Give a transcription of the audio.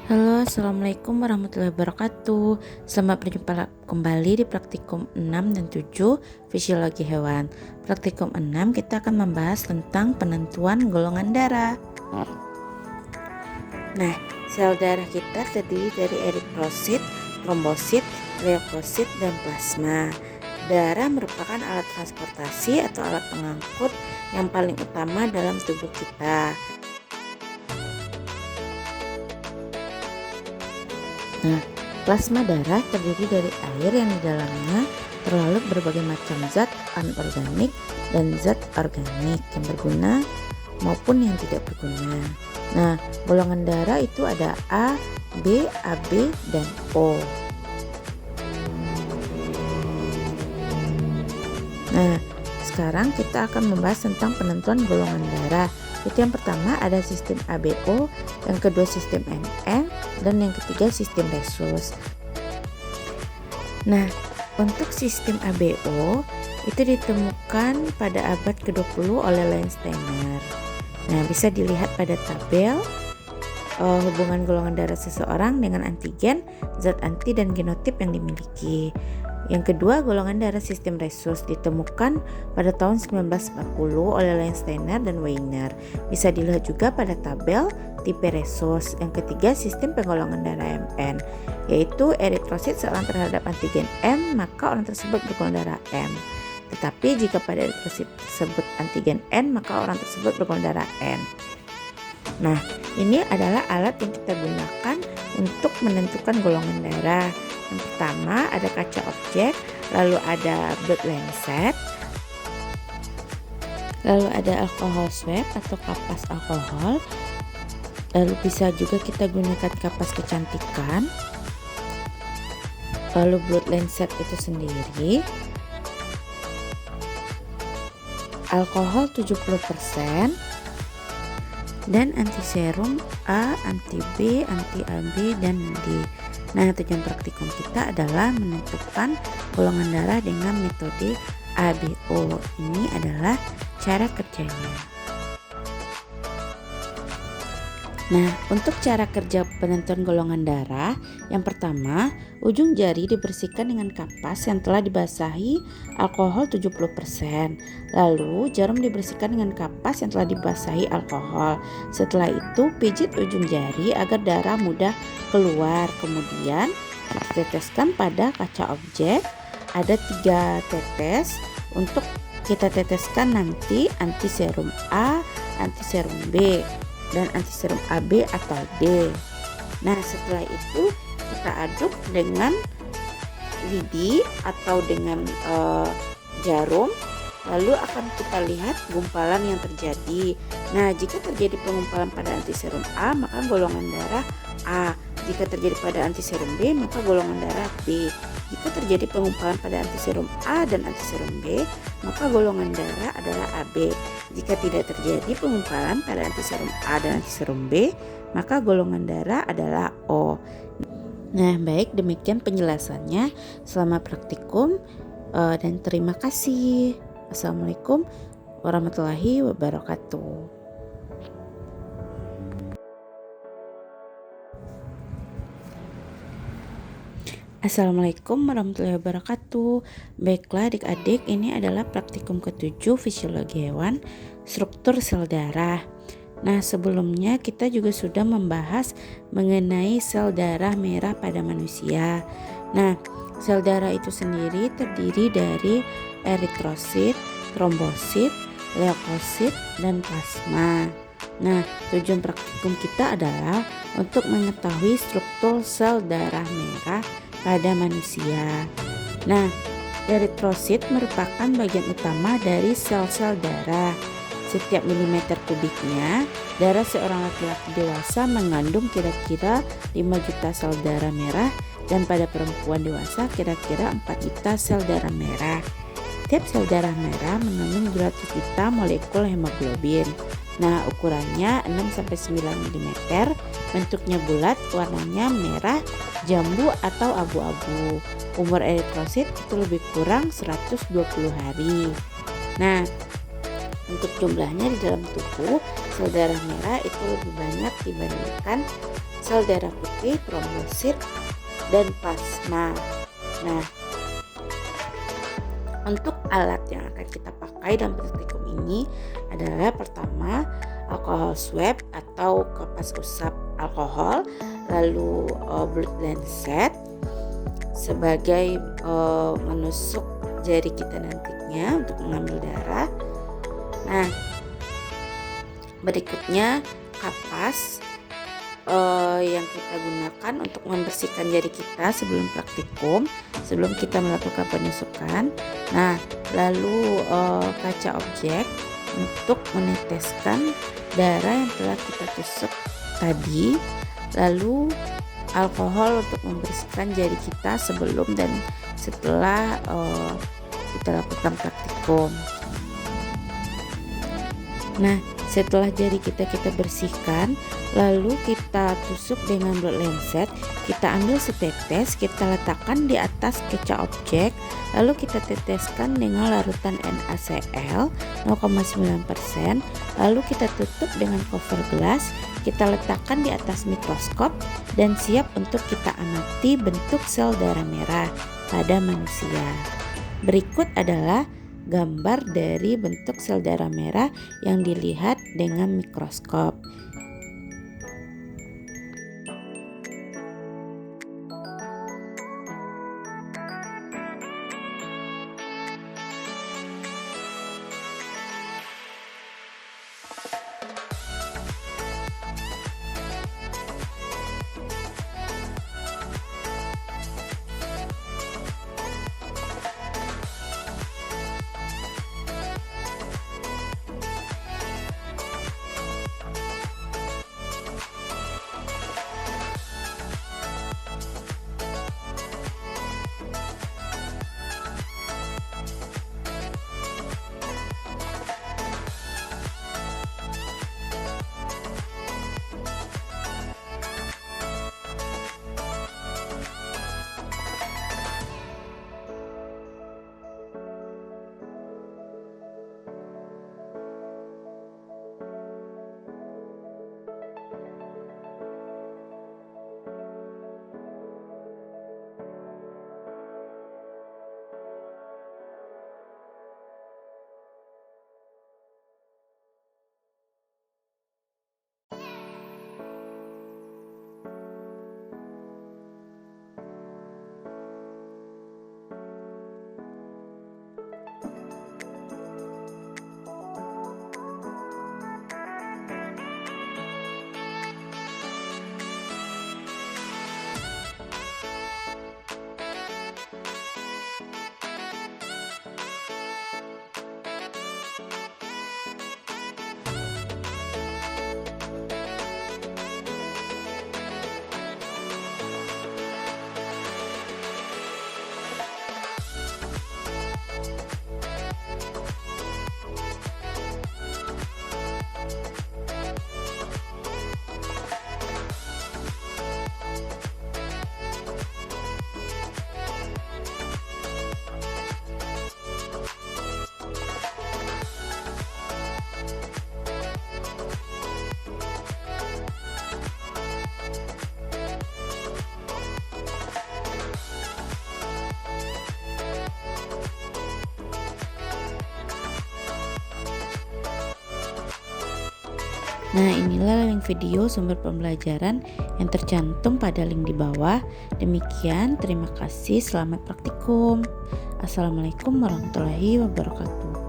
Halo, Assalamualaikum warahmatullahi wabarakatuh. Selamat berjumpa kembali di praktikum 6 dan 7 fisiologi hewan. Praktikum 6 kita akan membahas tentang penentuan golongan darah. Nah, sel darah kita terdiri dari eritrosit, trombosit, leukosit, dan plasma. Darah merupakan alat transportasi atau alat pengangkut yang paling utama dalam tubuh kita. Nah, plasma darah terdiri dari air yang di dalamnya terlalu berbagai macam zat anorganik dan zat organik yang berguna maupun yang tidak berguna. Nah, golongan darah itu ada A, B, AB, dan O. Nah, sekarang kita akan membahas tentang penentuan golongan darah. Itu yang pertama ada sistem ABO, yang kedua sistem NN, dan yang ketiga sistem Rhesus. Nah, untuk sistem ABO itu ditemukan pada abad ke-20 oleh Landsteiner. Nah, bisa dilihat pada tabel hubungan golongan darah seseorang dengan antigen, zat anti, dan genotip yang dimiliki. Yang kedua, golongan darah sistem Rhesus ditemukan pada tahun 1940 oleh Landsteiner dan Weiner. Bisa dilihat juga pada tabel tipe Rhesus. Yang ketiga, sistem penggolongan darah MN, yaitu eritrosit seorang terhadap antigen M, maka orang tersebut bergolongan darah M. Tetapi jika pada eritrosit tersebut antigen N, maka orang tersebut bergolongan darah N. Nah, ini adalah alat yang kita gunakan untuk menentukan golongan darah. Yang pertama ada kaca objek, lalu ada blood lancet, lalu ada alkohol swab atau kapas alkohol, lalu bisa juga kita gunakan kapas kecantikan, lalu blood lancet itu sendiri, alkohol 70%, dan anti serum A, anti B, anti AB, dan D. Nah, tujuan praktikum kita adalah menentukan golongan darah dengan metode ABO. Ini adalah cara kerjanya. Nah, untuk cara kerja penentuan golongan darah, yang pertama, ujung jari dibersihkan dengan kapas yang telah dibasahi alkohol 70%. Lalu, jarum dibersihkan dengan kapas yang telah dibasahi alkohol. Setelah itu, pijit ujung jari agar darah mudah keluar. Kemudian, teteskan pada kaca objek. Ada 3 tetes. Untuk kita teteskan nanti anti serum A, anti serum B, dan anti serum AB atau D. Nah, setelah itu kita aduk dengan lidi atau dengan jarum, lalu akan kita lihat gumpalan yang terjadi. Nah, jika terjadi pengumpalan pada anti serum A, maka golongan darah A. Jika terjadi pada anti serum B, maka golongan darah B. Jika terjadi pengumpalan pada anti serum A dan anti serum B, maka golongan darah adalah AB. Jika tidak terjadi pengumpalan pada anti serum A dan anti serum B, maka golongan darah adalah O. Nah, baik, demikian penjelasannya. Selamat praktikum dan terima kasih. Assalamualaikum warahmatullahi wabarakatuh. Assalamualaikum warahmatullahi wabarakatuh. Baiklah adik-adik, ini adalah praktikum ke-7 fisiologi hewan, struktur sel darah. Nah, sebelumnya kita juga sudah membahas mengenai sel darah merah pada manusia. Nah, sel darah itu sendiri terdiri dari eritrosit, trombosit, leukosit, dan plasma. Nah, tujuan praktikum kita adalah untuk mengetahui struktur sel darah merah pada manusia. Nah, eritrosit merupakan bagian utama dari sel-sel darah. Setiap milimeter kubiknya, darah seorang laki-laki dewasa mengandung kira-kira 5 juta sel darah merah, dan pada perempuan dewasa kira-kira 4 juta sel darah merah. Tiap sel darah merah mengandung 200 juta molekul hemoglobin. Nah, ukurannya 6-9 mm, bentuknya bulat, warnanya merah, jambu atau abu-abu. Umur eritrosit itu lebih kurang 120 hari. Nah, untuk jumlahnya di dalam tubuh, sel darah merah itu lebih banyak dibandingkan sel darah putih, trombosit, dan plasma. Nah, untuk alat yang akan kita pakai dalam praktikum ini adalah pertama alkohol swab atau kapas usap alkohol, lalu blood lancet sebagai menusuk jari kita nantinya untuk mengambil darah. Nah, berikutnya kapas yang kita gunakan untuk membersihkan jari kita sebelum praktikum, sebelum kita melakukan penusukan. Nah, lalu kaca objek untuk meneteskan darah yang telah kita tusuk tadi, lalu alkohol untuk membersihkan jari kita sebelum dan setelah kita lakukan praktikum. Nah, setelah jari kita bersihkan, lalu kita tusuk dengan blood lancet. Kita ambil setetes, kita letakkan di atas kaca objek, lalu kita teteskan dengan larutan NaCl 0,9%, lalu kita tutup dengan cover glass, kita letakkan di atas mikroskop dan siap untuk kita amati bentuk sel darah merah pada manusia. Berikut adalah gambar dari bentuk sel darah merah yang dilihat dengan mikroskop. Nah, inilah link video sumber pembelajaran yang tercantum pada link di bawah. Demikian, terima kasih, selamat praktikum. Assalamualaikum warahmatullahi wabarakatuh.